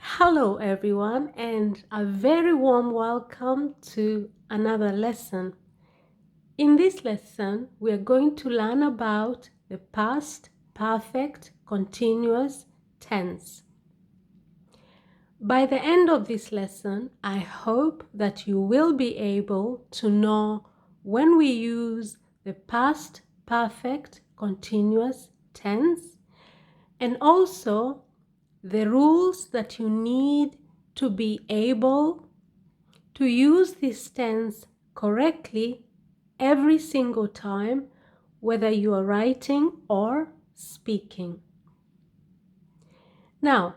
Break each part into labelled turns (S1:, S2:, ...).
S1: Hello everyone, and a very warm welcome to another lesson. In this lesson, we are going to learn about the past perfect continuous tense. By the end of this lesson, I hope that you will be able to know when we use the past perfect continuous tense and also the rules that you need to be able to use this tense correctly every single time, whether you are writing or speaking. Now,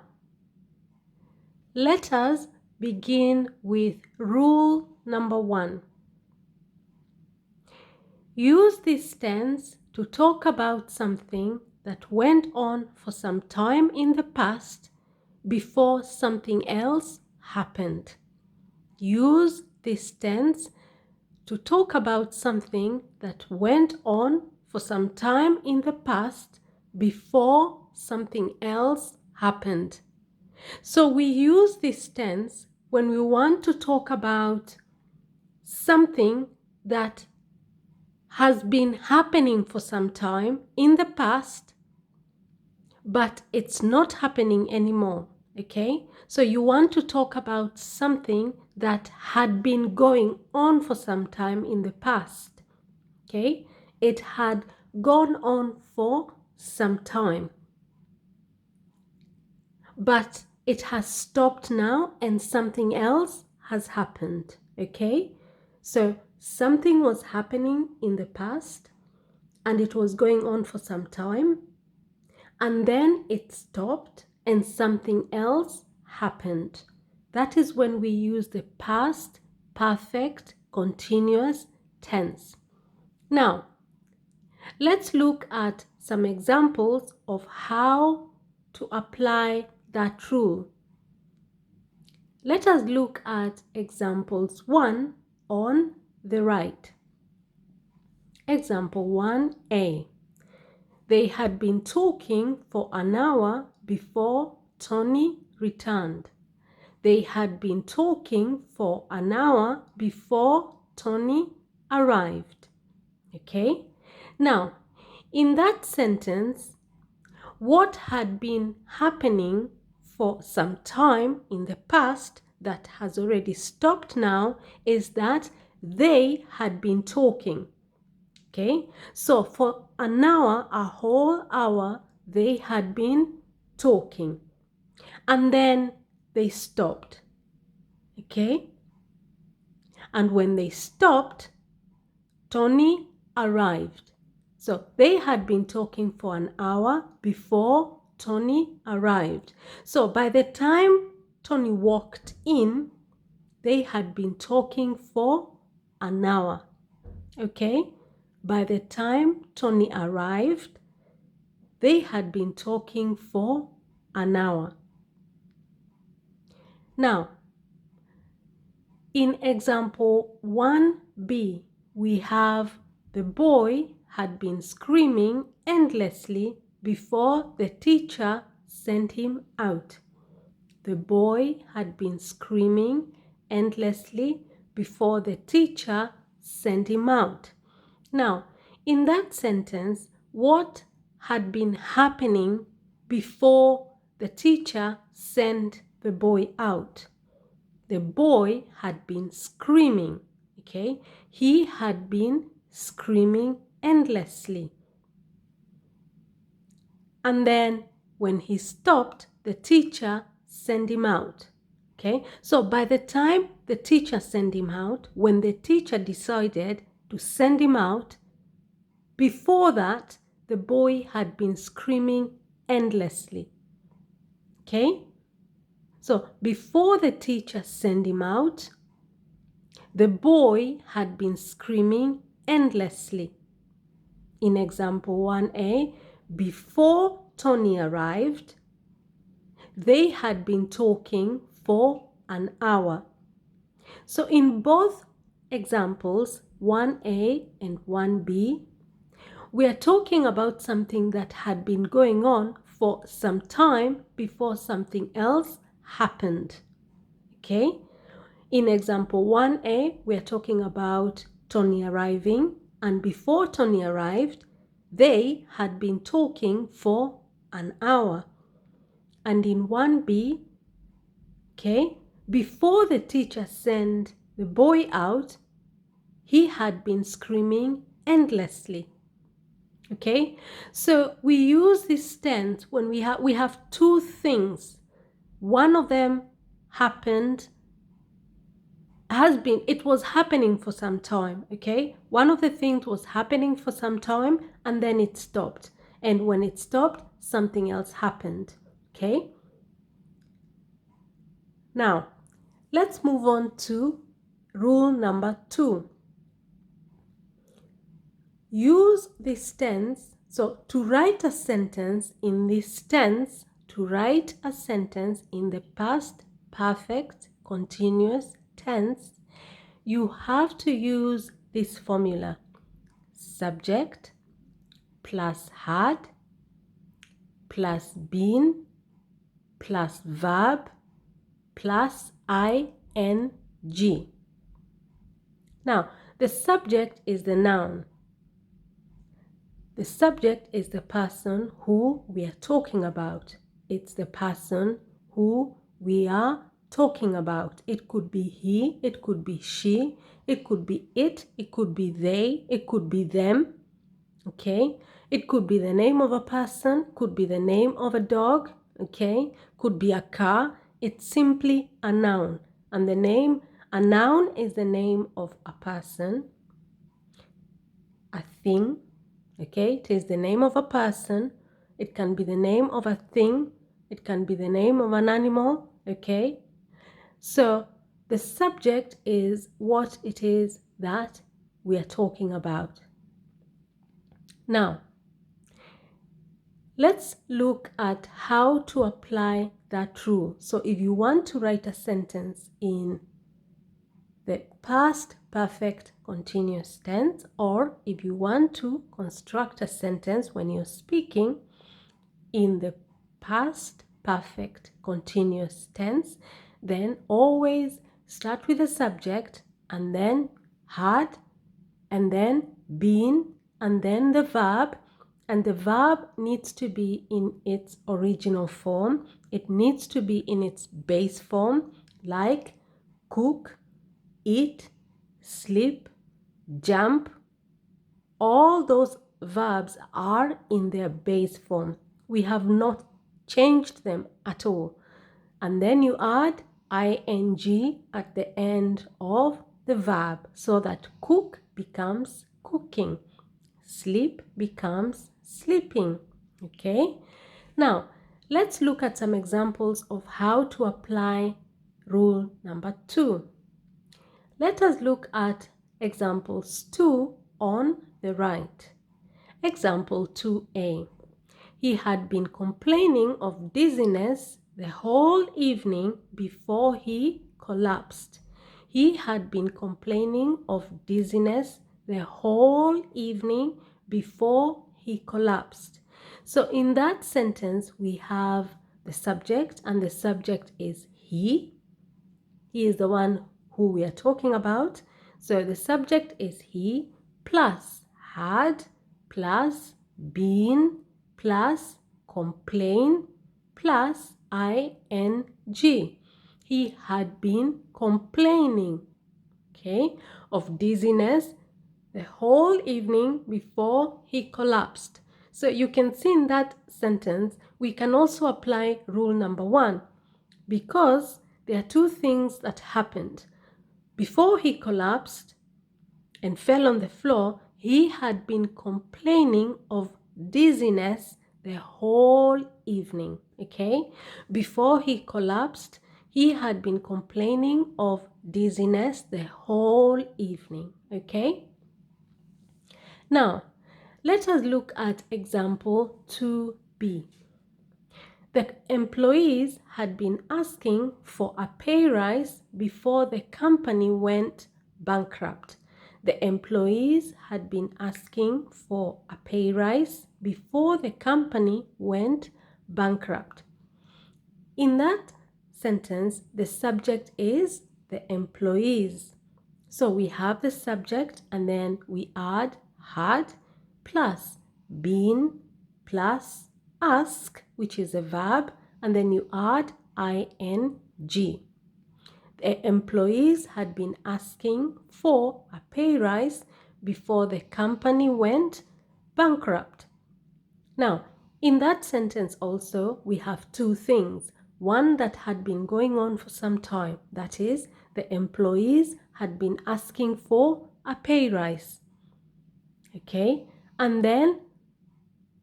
S1: let us begin with rule number 1. Use this tense to talk about something that went on for some time in the past before something else happened. Use this tense to talk about something that went on for some time in the past before something else happened. So we use this tense when we want to talk about something that has been happening for some time in the past, but it's not happening anymore. Okay, so you want to talk about something that had been going on for some time in the past. Okay, it had gone on for some time, but it has stopped now and something else has happened. Okay, so something was happening in the past and it was going on for some time, and then it stopped and something else happened. That is when we use the past perfect continuous tense. Now, let's look at some examples of how to apply that rule. Let us look at examples 1 on the right. Example 1a. They had been talking for an hour before Tony returned. They had been talking for an hour before Tony arrived. Okay? Now, in that sentence, what had been happening for some time in the past that has already stopped now is that they had been talking. Okay, so for an hour, a whole hour, they had been talking. And then they stopped. Okay, and when they stopped, Tony arrived. So they had been talking for an hour before Tony arrived. So by the time Tony walked in, they had been talking for an hour. Okay? By the time Tony arrived, they had been talking for an hour. Now, in example 1b, we have the boy had been screaming endlessly before the teacher sent him out. The boy had been screaming endlessly before the teacher sent him out. Now, in that sentence, what had been happening before the teacher sent the boy out? The boy had been screaming, okay? He had been screaming endlessly. And then when he stopped, the teacher sent him out. Okay, so by the time the teacher sent him out, when the teacher decided to send him out, before that, the boy had been screaming endlessly. Okay, so before the teacher sent him out, the boy had been screaming endlessly. In example 1a, before Tony arrived, they had been talking for an hour. So in both examples, 1a and 1b, we are talking about something that had been going on for some time before something else happened. Okay? In example 1a, we are talking about Tony arriving, and before Tony arrived, they had been talking for an hour. And in 1b, okay, before the teacher sent the boy out, he had been screaming endlessly. Okay, so we use this tense when we have two things. One of them happened, it was happening for some time. Okay, one of the things was happening for some time and then it stopped, and when it stopped, something else happened. Okay, now let's move on to rule number 2. Use this tense. So to write a sentence in this tense, to write a sentence in the past perfect continuous tense, you have to use this formula: subject plus had plus been plus verb plus ing. Now, the subject is the noun. The subject is the person who we are talking about. It's the person who we are talking about. It could be he, it could be she, it could be it could be they, it could be them. Okay? It could be the name of a person, could be the name of a dog, okay? Could be a car. It's simply a noun. And a noun is the name of a person, a thing. Okay, it is the name of a person. It can be the name of a thing. It can be the name of an animal. Okay, so the subject is what it is that we are talking about. Now, let's look at how to apply that rule. So if you want to write a sentence in the past perfect continuous tense, or if you want to construct a sentence when you're speaking in the past perfect continuous tense, then always start with the subject and then had and then been and then the verb, and the verb needs to be in its original form. It needs to be in its base form, like cook, eat, sleep, jump. All those verbs are in their base form. We have not changed them at all. And then you add ing at the end of the verb so that cook becomes cooking, sleep becomes sleeping. Okay? Now, let's look at some examples of how to apply rule number 2. Let us look at examples 2 on the right. Example 2a. He had been complaining of dizziness the whole evening before he collapsed. He had been complaining of dizziness the whole evening before he collapsed. So in that sentence, we have the subject, and the subject is he. He is the one who we are talking about. So the subject is he plus had plus been plus complain plus ing. He had been complaining, okay, of dizziness the whole evening before he collapsed. So you can see in that sentence, we can also apply rule number 1, because there are two things that happened. Before he collapsed and fell on the floor, he had been complaining of dizziness the whole evening. Okay? Before he collapsed, he had been complaining of dizziness the whole evening. Okay? Now, let us look at example 2b. The employees had been asking for a pay rise before the company went bankrupt. The employees had been asking for a pay rise before the company went bankrupt. In that sentence, the subject is the employees. So we have the subject and then we add had plus been plus ask, which is a verb, and then you add ing. The employees had been asking for a pay rise before the company went bankrupt. Now, in that sentence also, we have two things. One that had been going on for some time. That is, the employees had been asking for a pay rise. Okay? And then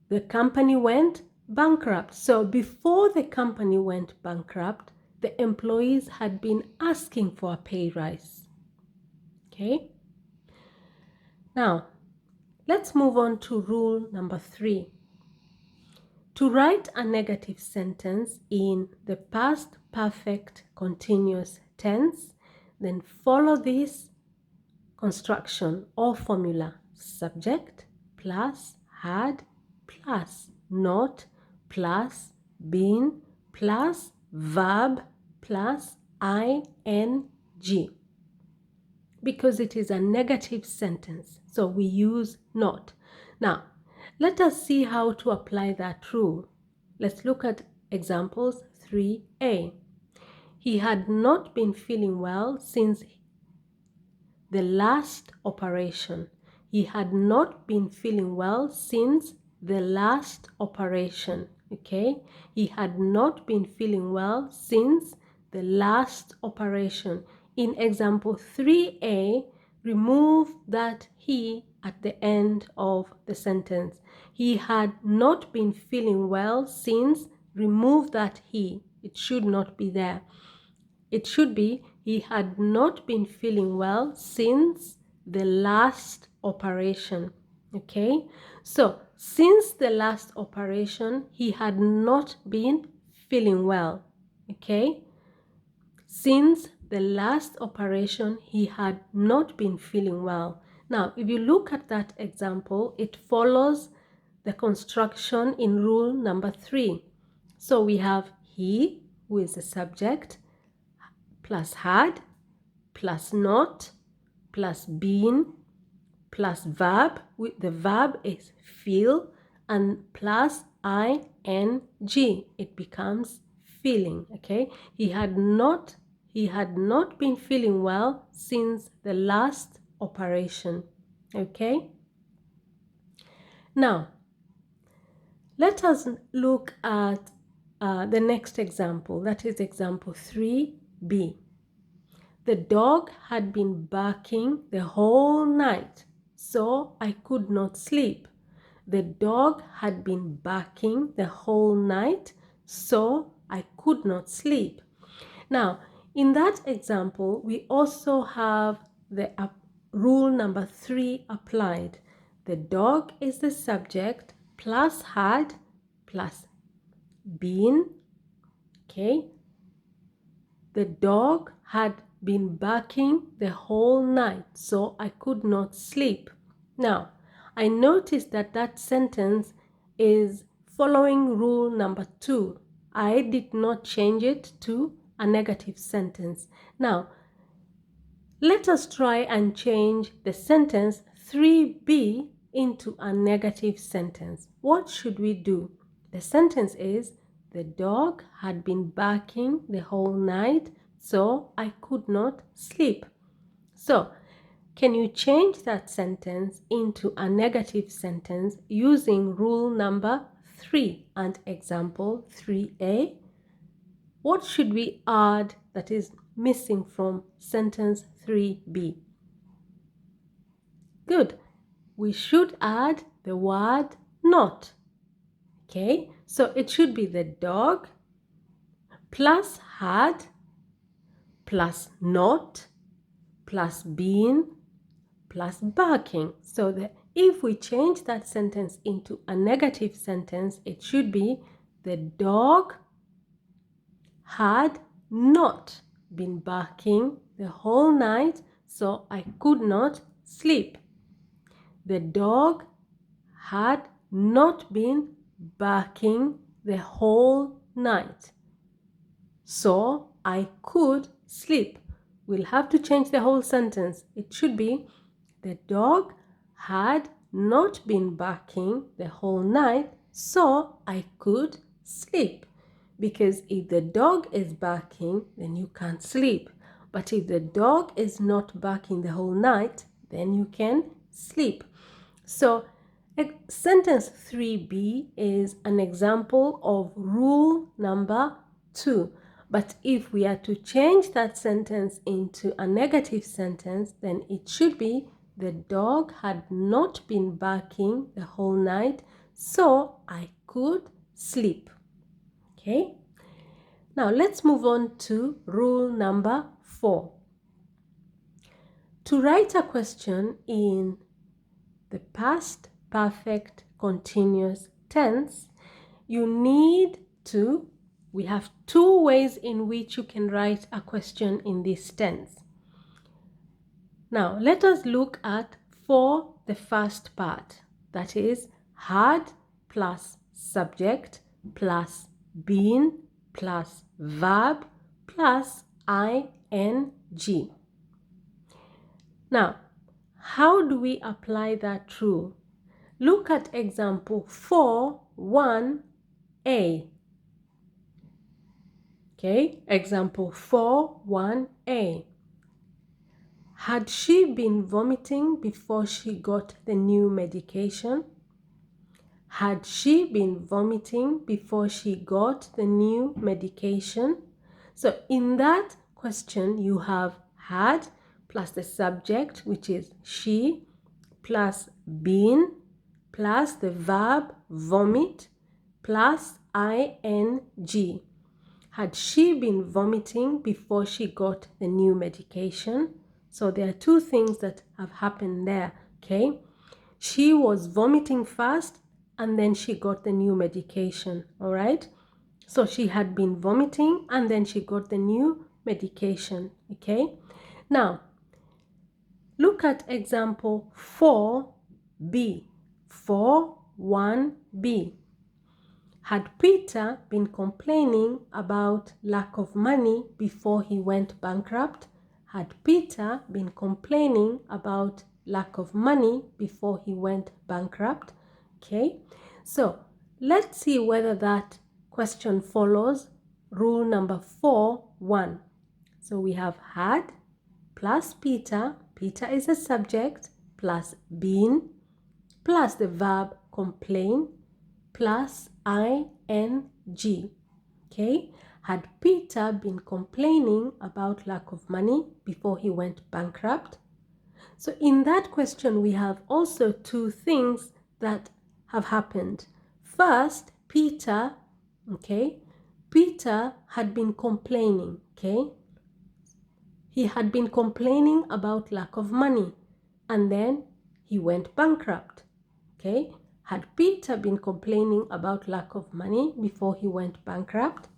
S1: the company went bankrupt. So before the company went bankrupt, the employees had been asking for a pay rise. Okay? Now, let's move on to rule number 3. To write a negative sentence in the past perfect continuous tense, then follow this construction or formula: subject plus had plus not plus been plus verb plus ing, because it is a negative sentence, so we use not. Now, let us see how to apply that rule. Let's look at examples 3a. He had not been feeling well since the last operation. He had not been feeling well since the last operation. Okay? He had not been feeling well since the last operation. In example 3a, remove that he at the end of the sentence. He had not been feeling well since, remove that he. It should not be there. It should be, he had not been feeling well since the last operation. Okay? So, since the last operation, he had not been feeling well. Okay? Since the last operation, he had not been feeling well. Now, if you look at that example, it follows the construction in rule number 3. So we have he, who is the subject, plus had, plus not, plus been, plus verb. The verb is feel, and plus ing. It becomes feeling. Okay? He had not been feeling well since the last operation. Okay? Now, let us look at the next example. That is example 3b. The dog had been barking the whole night, so I could not sleep. The dog had been barking the whole night, so I could not sleep. Now, in that example, we also have the rule number 3 applied. The dog is the subject plus had plus been. Okay? The dog had been barking the whole night, so I could not sleep. Now, I noticed that that sentence is following rule number 2. I did not change it to a negative sentence. Now, let us try and change the sentence 3b into a negative sentence. What should we do? The sentence is, the dog had been barking the whole night, so I could not sleep. So, can you change that sentence into a negative sentence using rule number 3 and example 3a? What should we add that is missing from sentence 3b? Good. We should add the word not. Okay, so it should be the dog plus had plus not plus been plus barking. So if we change that sentence into a negative sentence, it should be the dog had not been barking the whole night, so I could not sleep. The dog had not been barking the whole night, so I could sleep. We'll have to change the whole sentence. It should be, the dog had not been barking the whole night, so I could sleep. Because if the dog is barking, then you can't sleep. But if the dog is not barking the whole night, then you can sleep. So sentence 3b is an example of rule number 2. But if we are to change that sentence into a negative sentence, then it should be, the dog had not been barking the whole night, so I could sleep. Okay? Now let's move on to rule number 4. To write a question in the past perfect continuous tense, we have 2 ways in which you can write a question in this tense. Now, let us look at for the first part, that is had plus subject plus been plus verb plus ing. Now, how do we apply that rule? Look at example 4.1a. Okay, example 4.1a. Had she been vomiting before she got the new medication? Had she been vomiting before she got the new medication? So in that question, you have had plus the subject, which is she, plus been, plus the verb vomit, plus ing. Had she been vomiting before she got the new medication? So there are 2 things that have happened there, okay? She was vomiting first and then she got the new medication, all right? So she had been vomiting and then she got the new medication, okay? Now, look at example 4b, 4.1b. Had Peter been complaining about lack of money before he went bankrupt? Had Peter been complaining about lack of money before he went bankrupt? Okay, so let's see whether that question follows rule number 4.1. So we have had plus Peter, Peter is a subject, plus been, plus the verb complain, plus ing. Okay, had Peter been complaining about lack of money before he went bankrupt? So in that question, we have also 2 things that have happened. First, Peter had been complaining, okay? He had been complaining about lack of money and then he went bankrupt, okay? Had Peter been complaining about lack of money before he went bankrupt?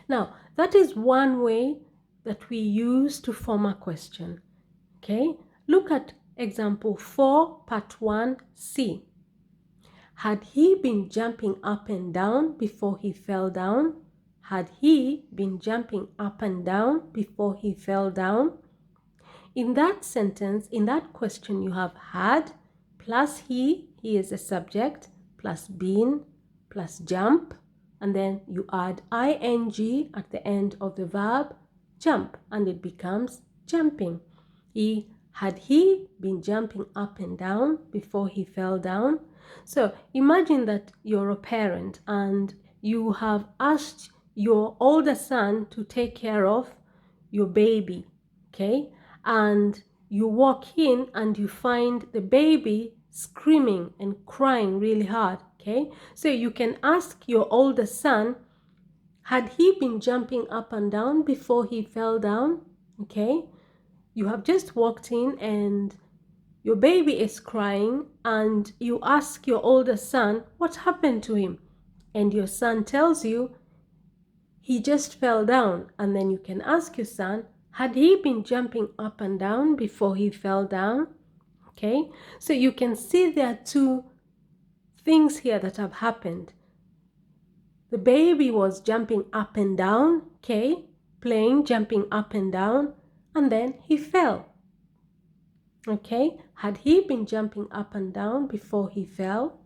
S1: Now, that is one way that we use to form a question. Okay, look at example 4, part 1c. Had he been jumping up and down before he fell down? Had he been jumping up and down before he fell down? In that sentence, in that question, you have had plus he is a subject, plus been, plus jump, and then you add ing at the end of the verb jump, and it becomes jumping. Had he been jumping up and down before he fell down? So imagine that you're a parent and you have asked your older son to take care of your baby, okay? And you walk in and you find the baby screaming and crying really hard, okay? So you can ask your older son, had he been jumping up and down before he fell down? Okay? You have just walked in and your baby is crying and you ask your older son, what happened to him? And your son tells you, he just fell down. And then you can ask your son, had he been jumping up and down before he fell down? Okay, so you can see there are 2 things here that have happened. The baby was jumping up and down, okay, playing, jumping up and down, and then he fell. Okay, had he been jumping up and down before he fell?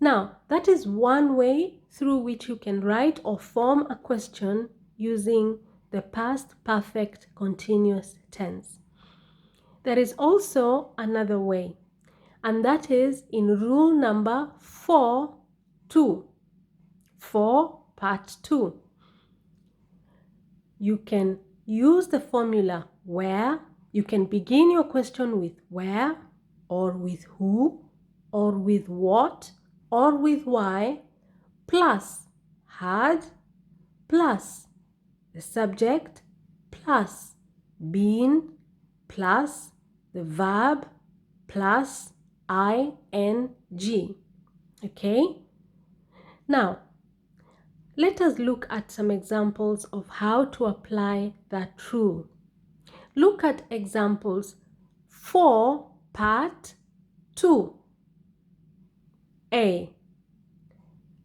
S1: Now, that is one way through which you can write or form a question using the past perfect continuous tense. There is also another way, and that is in rule number 4.2. 4 part 2. You can use the formula where. You can begin your question with where, or with who, or with what, or with why, plus had, plus the subject, plus been, plus the verb, plus ing. Okay? Now, let us look at some examples of how to apply that rule. Look at examples 4 part 2. A.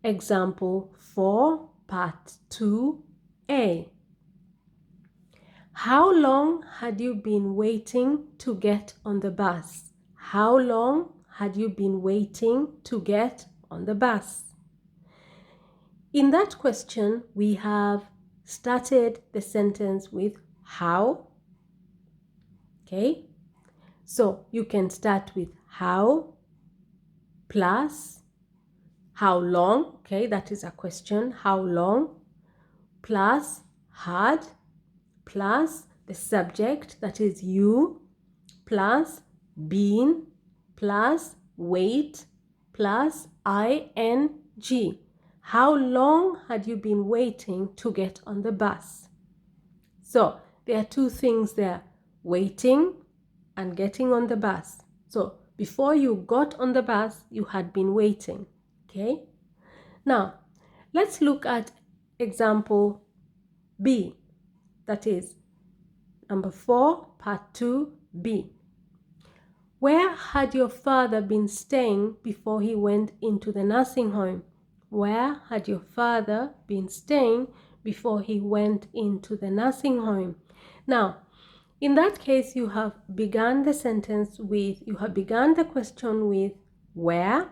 S1: Example 4 part 2a. How long had you been waiting to get on the bus? How long had you been waiting to get on the bus? In that question, we have started the sentence with how. Okay, so you can start with how plus how long. Okay, that is a question. How long plus had plus the subject, that is you, plus been plus wait plus ing. How long had you been waiting to get on the bus? So there are two things there, waiting and getting on the bus. So before you got on the bus, you had been waiting. Okay? Now, let's look at example B, that is number 4, part 2b. Where had your father been staying before he went into the nursing home? Where had your father been staying before he went into the nursing home? Now, in that case, you have begun the question with where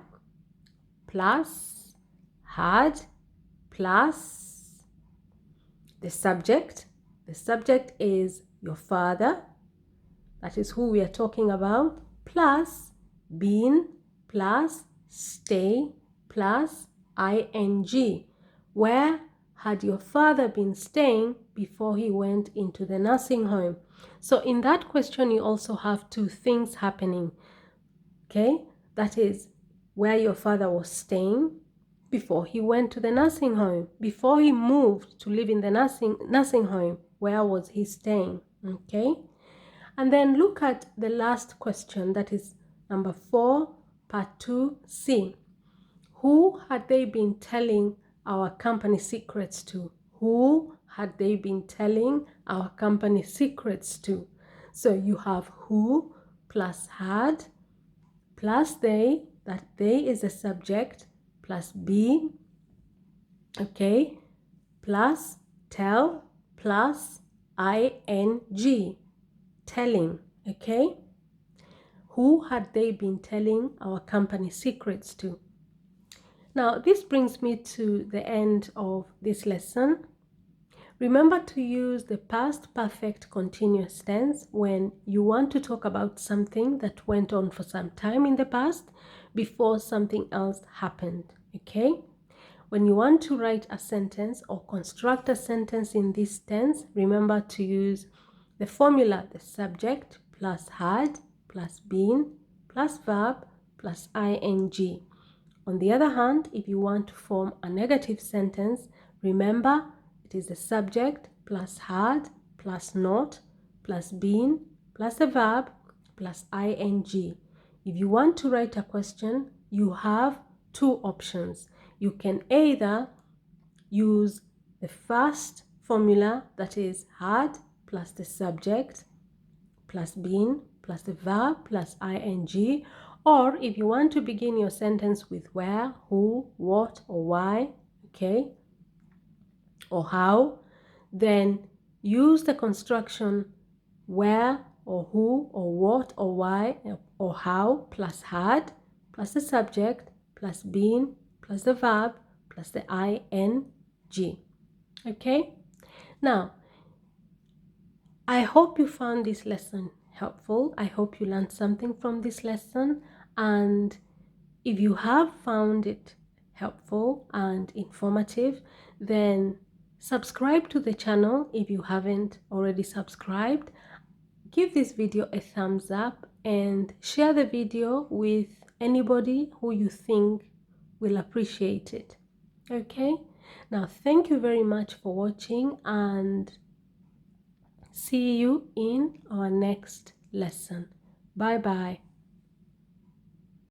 S1: plus had plus the subject. The subject is your father, that is who we are talking about, plus been plus stay plus ing. Where had your father been staying before he went into the nursing home? So in that question, you also have two things happening. Okay, that is where your father was staying before he went to the nursing home. Before he moved to live in the nursing home, where was he staying? Okay, and then look at the last question, that is number 4, part 2c. Who had they been telling our company secrets to? Who had they been telling our company secrets to? So you have who plus had plus they, that they is the subject, plus be, okay, plus tell plus ing, telling. Okay, who had they been telling our company secrets to? Now, this brings me to the end of this lesson. Remember to use the past perfect continuous tense when you want to talk about something that went on for some time in the past before something else happened. Okay? When you want to write a sentence or construct a sentence in this tense, remember to use the formula, the subject plus had plus been plus verb plus ing. On the other hand, if you want to form a negative sentence, remember it is the subject plus had plus not plus been plus the verb plus ing. If you want to write a question, you have two options. You can either use the first formula, that is had plus the subject plus been plus the verb plus ing, or if you want to begin your sentence with where, who, what, or why, okay, or how, then use the construction where or who or what or why or how plus had plus the subject plus been plus the verb plus the ing. Okay, now I hope you found this lesson helpful. I hope you learned something from this lesson, and if you have found it helpful and informative, then subscribe to the channel if you haven't already subscribed. Give this video a thumbs up and share the video with anybody who you think will appreciate it. Okay, now thank you very much for watching, and see you in our next lesson. Bye bye.